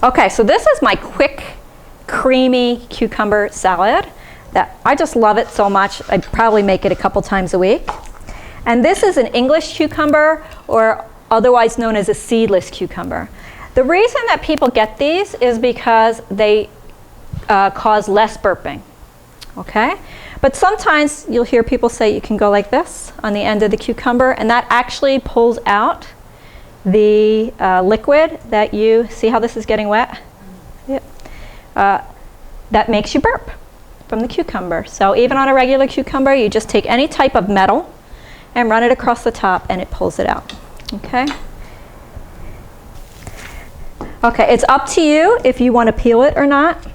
Okay, so this is my quick, creamy cucumber salad. That I just love it so much. I'd probably make it a couple times a week. And this is an English cucumber, or otherwise known as a seedless cucumber. The reason that people get these is because they cause less burping. Okay? But sometimes you'll hear people say you can go like this on the end of the cucumber, and that actually pulls out the liquid that you see how this is getting wet? Yep. That makes you burp from the cucumber. So even on a regular cucumber, you just take any type of metal and run it across the top and it pulls it out. Okay? Okay, it's up to you if you want to peel it or not.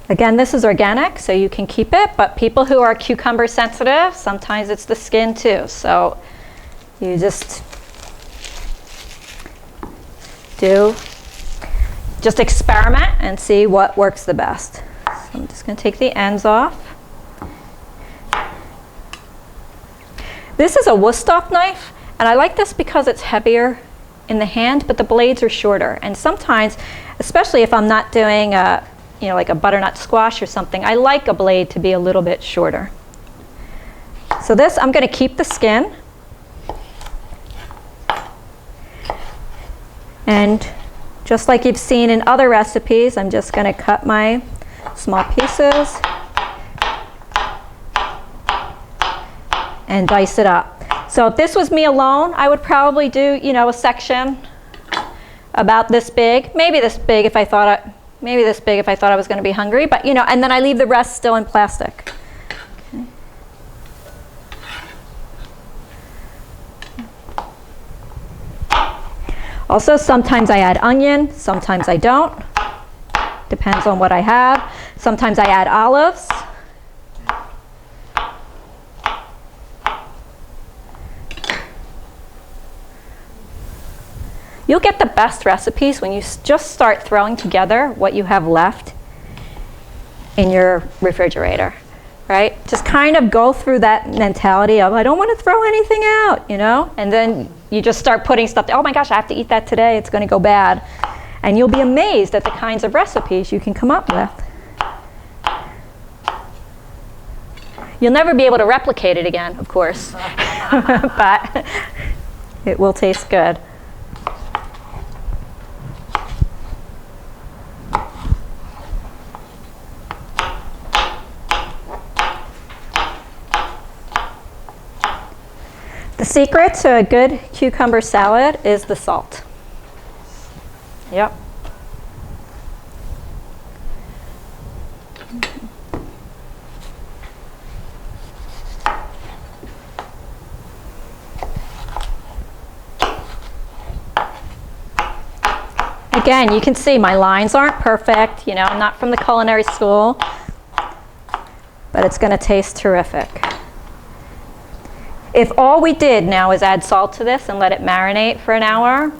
Again, this is organic, so you can keep it, but people who are cucumber sensitive, sometimes it's the skin too. So you just experiment and see what works the best. So I'm just going to take the ends off. This is a Wusthof knife, and I like this because it's heavier in the hand, but the blades are shorter. And sometimes, especially if I'm not doing like a butternut squash or something, I like a blade to be a little bit shorter. So this, I'm going to keep the skin. And just like you've seen in other recipes, I'm just going to cut my small pieces and dice it up. So if this was me alone, I would probably do, a section about this big, maybe this big if I thought I was going to be hungry, but and then I leave the rest still in plastic. Okay. Also, sometimes I add onion, sometimes I don't. Depends on what I have. Sometimes I add olives. You'll get the best recipes when you just start throwing together what you have left in your refrigerator, right? Just kind of go through that mentality of, I don't want to throw anything out, and then you just start putting stuff, oh my gosh, I have to eat that today, it's going to go bad. And you'll be amazed at the kinds of recipes you can come up with. You'll never be able to replicate it again, of course, but it will taste good. The secret to a good cucumber salad is the salt. Yep. Again, you can see my lines aren't perfect. I'm not from the culinary school, but it's going to taste terrific. If all we did now is add salt to this and let it marinate for an hour,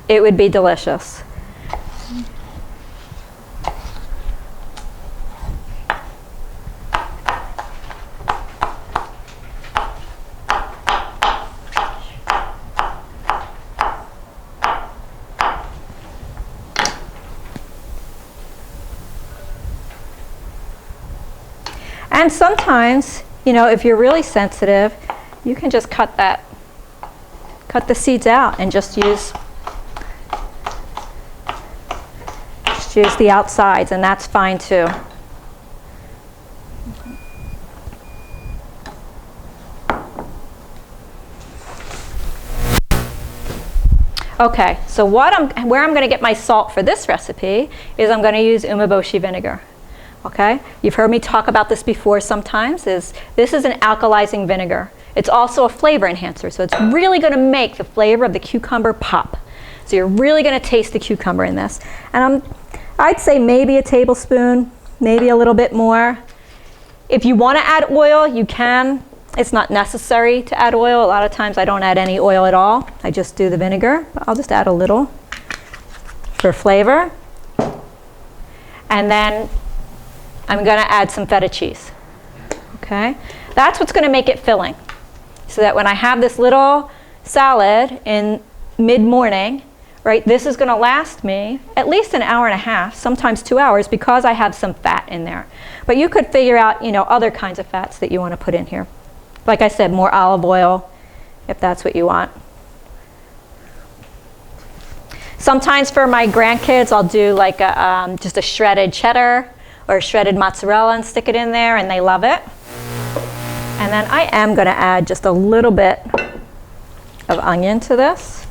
it would be delicious. And sometimes, if you're really sensitive, you can just cut the seeds out and just use the outsides, and that's fine too. Okay, so where I'm going to get my salt for this recipe is I'm going to use umeboshi vinegar. Okay, you've heard me talk about this before sometimes. This is an alkalizing vinegar. It's also a flavor enhancer, so it's really going to make the flavor of the cucumber pop. So you're really going to taste the cucumber in this. And I'd say maybe a tablespoon, maybe a little bit more. If you want to add oil, you can. It's not necessary to add oil. A lot of times I don't add any oil at all. I just do the vinegar. But I'll just add a little for flavor. And then I'm going to add some feta cheese. Okay? That's what's going to make it filling. So that when I have this little salad in mid-morning, right, this is going to last me at least an hour and a half, sometimes 2 hours, because I have some fat in there. But you could figure out, other kinds of fats that you want to put in here. Like I said, more olive oil, if that's what you want. Sometimes for my grandkids, I'll do like just a shredded cheddar or a shredded mozzarella and stick it in there, and they love it. And then I am going to add just a little bit of onion to this.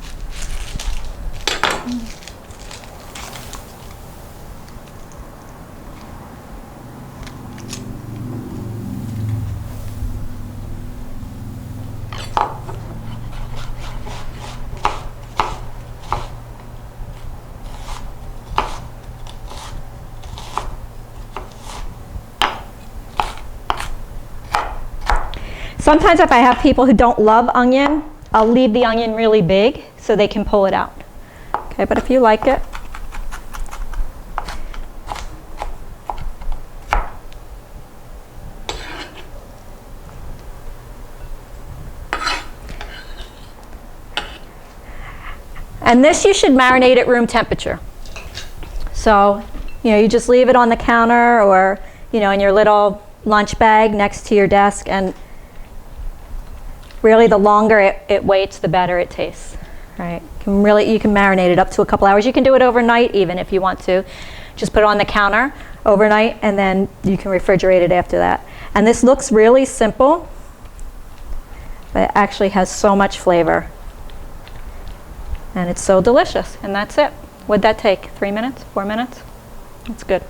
Sometimes if I have people who don't love onion, I'll leave the onion really big so they can pull it out. Okay, but if you like it. And this you should marinate at room temperature. So, you just leave it on the counter or, in your little lunch bag next to your desk, and really, the longer it waits, the better it tastes, right? You can marinate it up to a couple hours. You can do it overnight even if you want to. Just put it on the counter overnight, and then you can refrigerate it after that. And this looks really simple, but it actually has so much flavor. And it's so delicious, and that's it. What'd that take? 3 minutes? 4 minutes? That's good.